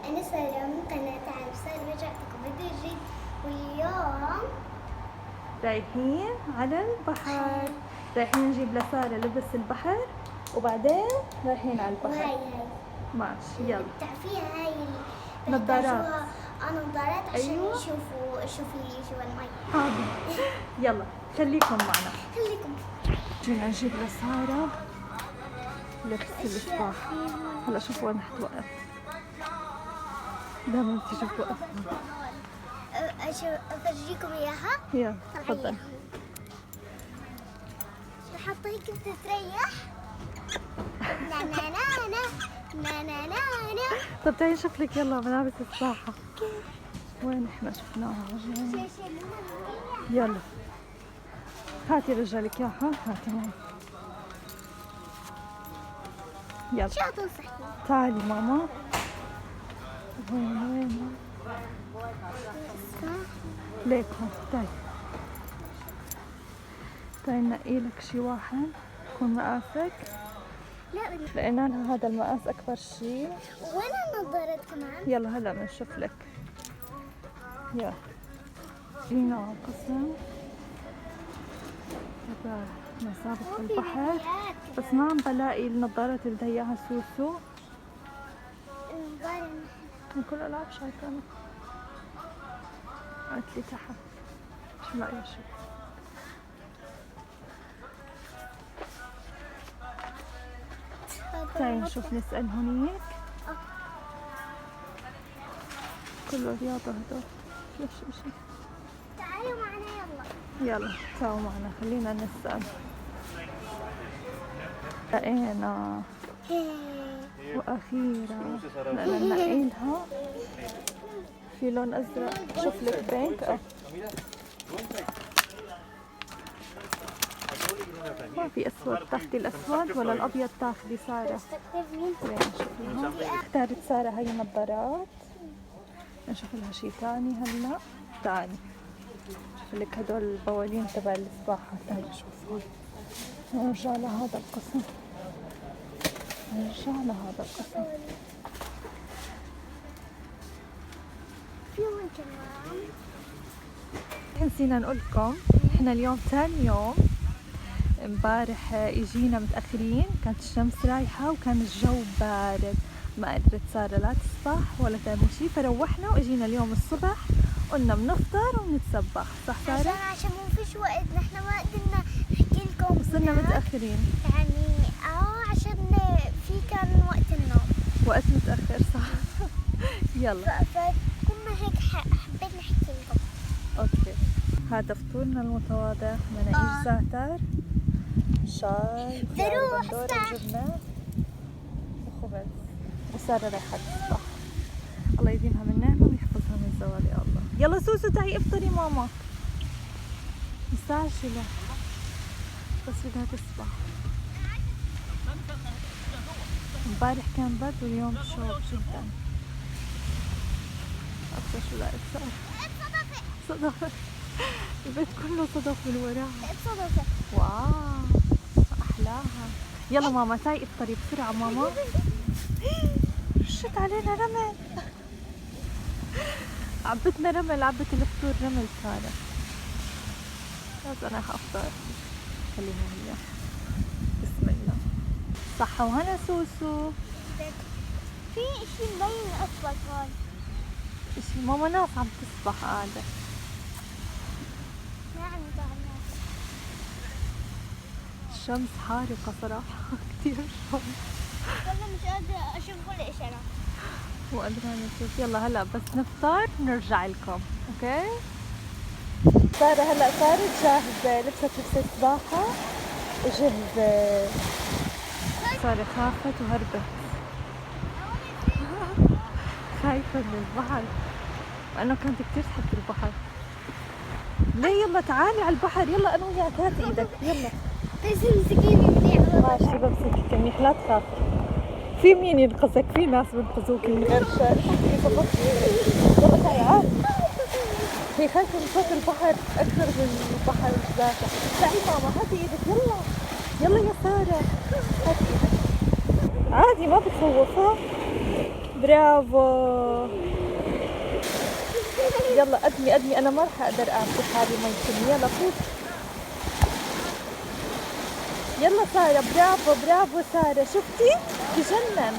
أنا سارة من قناة عالم سارة، رجعتكم فيديو جديد. واليوم رايحين على البحر، رايحين نجيب لسارة لبس البحر وبعدين رايحين على البحر. وهاي ماشي يلا. بتعرفيها هاي نظارات. بيحتاجوها نظارات عشان أيوة. يشوفوا جوا المي. حاضر يلا خليكم معنا. خليكم. جينا نجيب لسارة لبس السباحة. هلا شوفوا وين حتوقف، دائما بتيجي بتوقف. أفرجيكم إياها. يلا تفضل. نحطها هيك بتتريح. نا نا نا نا نا نا نا نا. طب تعالي نشوف لك يلا ملابس السباحة. وين احنا شفناها؟ يلا هاتي رجالك اياها، هاتي هون. يلا شو تنصحني؟ تعالي ماما. وين ليك هون. تعالي تعالي نقي لك شي واحد يكون مقاسك. لا لقينا لها هذا المقاس اكبر شي. وين النظارات كمان؟ يلا هلا بنشوف لك. يلا جينا قسم هذا مسابقة البحر، بس ما عم بلاقي النظارات اللي بدها اياها سوسو. النظارة من كل الالعاب شايفة قالت لي تحت مش لاقيه شيء. تعالي نشوف نسأل هونيك. كله رياضة هدول، فيش اشي. تعالوا معنا يلا. يلا تعالوا معنا خلينا نسأل. لقينا واخيرا بدنا ننقيلها في لون ازرق. شوف لك بينك ما في اسود. تاخدي الاسود ولا الابيض؟ تاخدي سارة. خلينا نشوف لها. اختارت سارة هاي النظارات. نشوف لها شي ثاني هلا. تعالي شوف لك هدول البوالين تبع السباحة. تعالي شوف هون. نرجع لهذا القسم، نرجع لهذا القسم. في وين كمان؟ نسينا نقول لكم احنا اليوم ثاني يوم. امبارح اجينا متاخرين، كانت الشمس رايحه وكان الجو بارد، ما قدرت ساره لا تسبح ولا تعمل شيء، فروحنا واجينا اليوم الصبح قلنا بنفطر ونتسبح. صح ساره؟ عشان ما فيش وقت، نحن ما قدرنا نحكي لكم. صرنا متاخرين يعني عشان في كان وقت النوم. وقت متاخر صح. يلا فكنا هيك حبيت نحكي لكم. اوكي. هذا فطورنا المتواضع، مناقيش زعتر، شاي، بروح بندورة أسبح. جبنة وخبز. وسارة رايحة تسبح. الله يديمها من نعمة ويحفظها من زوال يا الله. يلا سوسو تعي افطري ماما مستعجلة بس بدها تسبح. امبارح كان برد واليوم شوب جدا. أكثر شو لقيت صار؟ صدفت. البيت كله صدف من وراها. صدفة. واو أحلاها. يلا ماما تعي افطري بسرعة ماما. رشت علينا رمل. عبتنا رمل، عبت الفطور رمل كانت. بس أنا راح أفطر. خليها هي. بسم الله. صحة وهنا سوسو. في اشي مبين اصفر هون. إشي ماما ناس عم تسبح قاعدة. ما عم يطلع. الشمس حارقة صراحة. كتير شمس. والله مش قادرة اشوف ولا اشارة. مو قادرة نشوف. يلا هلا بس نفطر نرجع لكم. اوكي. سارة هلا صارت جاهزة، لبست لبس السباحة وجهزت. سارة خافت وهربت. خايفة من البحر مع انه كانت كتير تحب البحر. ليه يلا تعالي على البحر. يلا انا وياك هات ايدك يلا. بس امسكيني منيح. ماشي بمسكك منيح لا تخافي. في مين ينقذك؟ في ناس بينقذوك من غير شر. يلا تعالي. هي خايفة من صوت البحر أكثر من البحر ذاته. تعي ماما هاتي إيدك يلا. يلا يا سارة هاتي إيدك. عادي ما بتخوفها. برافو. يلا قدمي انا ما رح اقدر اعطي حالي ميتني. يلا فوت. يلا سارة، برافو سارة، شفتي؟ بجنن.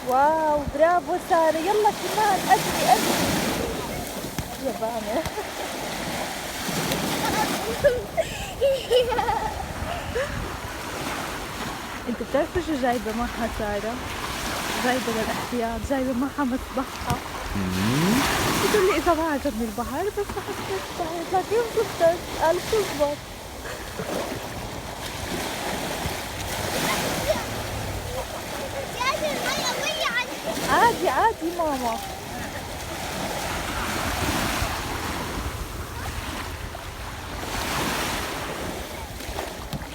واو برافو سارة، يلا كمان قدمي. يابانة. انت بتعرفي شو جايبة معها سارة؟ جايبة للاحتياط، جايبة معها مصباحها. بتقول لي إذا ما عجبني البحر بس رح أسبح، لكن زبطت، قالت تزبط. عادي ماما.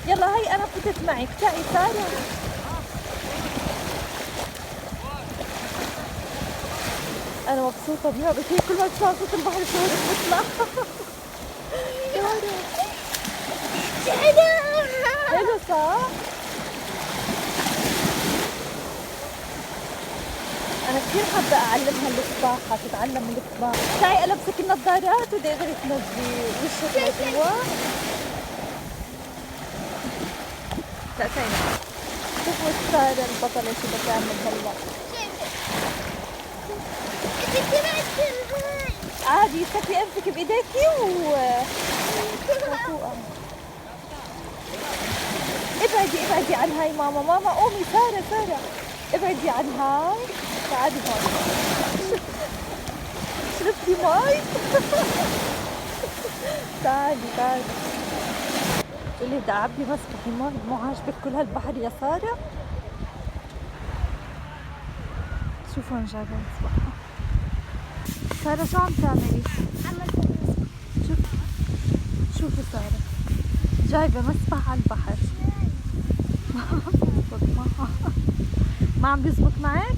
يلا هي أنا فتت معك، تعي سارة. أنا مبسوطة بها، بس هي كل ما تسمع صوت البحر شو بتطلع. حلو صح؟ أنا كثير حابة أعلمها السباحة، تتعلم السباحة. تعي ألبسك النظارات وتقدري تنزلي وشك لجوا. لا تعي شوفوا سارة البطلة شو بتعمل هلا. عادي سكي أنفك بإيديكي وفوقها. ابعدي عن هاي ماما قومي سارة ابعدي عن هاي. تعالي هون. شربتي مي؟ تعالي تقولي بدي أعبي مسبح مي، مو عاجبك كل هالبحر يا سارة؟ شوفوا أنا جايبة مسبحة. سارة شو عم تعملي؟ شوفوا سارة جايبة مسبح على البحر. ما عم بيزبط معك؟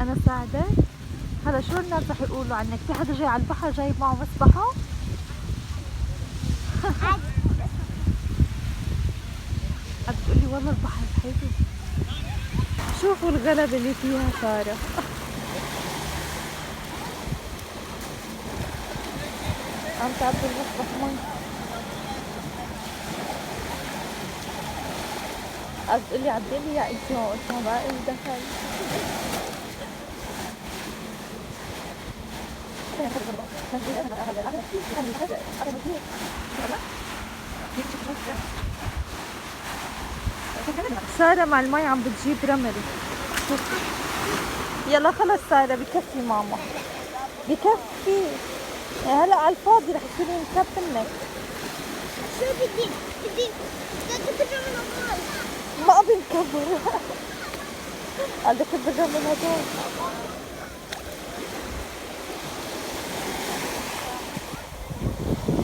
أنا ساعدك؟ هلا شو الناس رح يقولوا عنك؟ في حدا جاي على البحر جايب معه مسبحة؟ عم بتقولي والله البحر حلو. شوفوا الغلبة اللي فيها سارة. عم تعبي المسبح مي. عم بتقولي عبيلي يا انتي، ما قلت ما إلي دخل. سارة مع المي عم بتجيب رمل. يلا خلص سارة بكفي ماما، بكفي. هلا على الفاضي رح يصير ينكب منك. شو بدي كبر من الغاز. ما بنكبر. قال بدك كبر من هدول.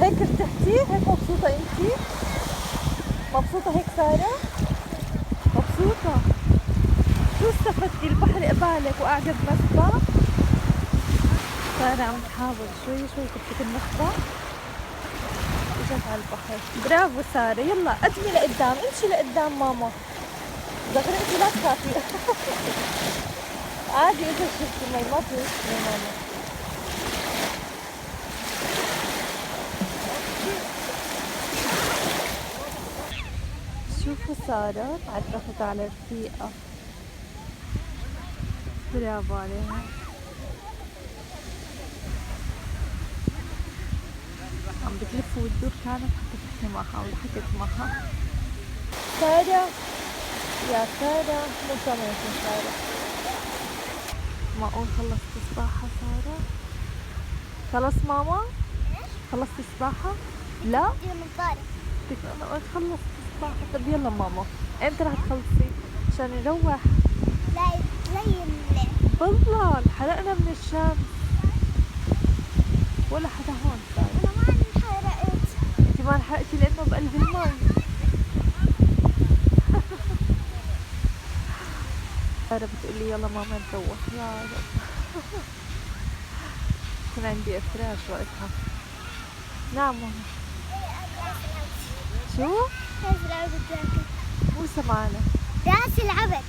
هيك ارتحتي؟ هيك مبسوطة انتي؟ مبسوطة هيك سارة؟ مبسوطة؟ شو استفدتي؟ البحر قبالك وقاعدة بمسبح؟ سارة عم تحاول شوي تفتك المسبح. اجت على البحر. برافو سارة، يلا قدمي لقدام، امشي لقدام ماما. زغرقتي لا تخافي. عادي اذا شفتي مي ما في مشكلة ماما. شوفوا سارة تعرفت على رفيقة. برافو عليها. عم بتلف وتدور كانت حتى تحكي معها وحكت معها. سارة يا سارة مو سامعك سارة. معقول خلصت سباحة سارة؟ خلص ماما؟ خلصتي سباحة؟ لا؟ أنا قلت خلصت سباحة. طب يلا ماما امتى رح تخلصي؟ عشان نروح. لا يملي. بالله انحرقنا من الشمس. ولا حدا هون سارة. أنا ما انحرقت. انتي ما انحرقتي لأنه بقلب المي. سارة بتقولي يلا ماما نروح. يا رب. كان عندي إفراج وقتها. نعم ماما. شو؟ راس العبد ذاك. مو سمعانة. راس العبد.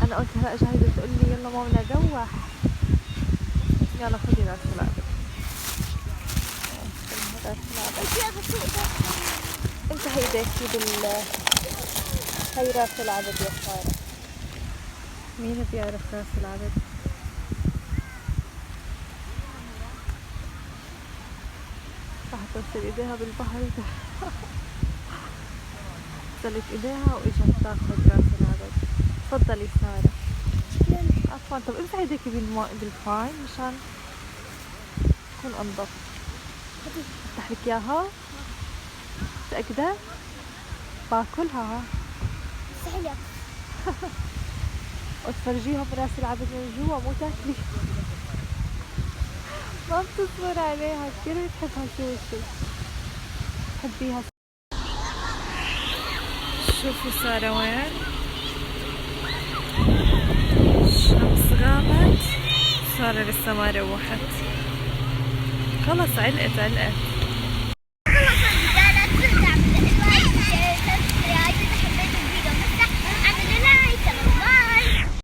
أنا قلت هلا جاهزة تقول لي يلا ماما بدنا نروح. يلا خذي راس العبد. راس العبد. امسحي ايديكي هي راس العبد يا سارة. مين بيعرف راس العبد؟ راح تغسل ايديها بالبحر. غسلت ايديها واجت تاخذ راس العبد. تفضلي سارة. عفوا. طب امسحي ايديكي بالفاين مشان تكون انظف. افتح لك اياها. متأكدة؟ باكلها. مستحيل. وتفرجيهم راس العبد من جوا مو تاكلي. ما بتصبر عليها كثير بتحبها. شو تحبيها. شوفوا سارة وين. الشمس غابت. سارة لسه ما روحت. خلص علقت.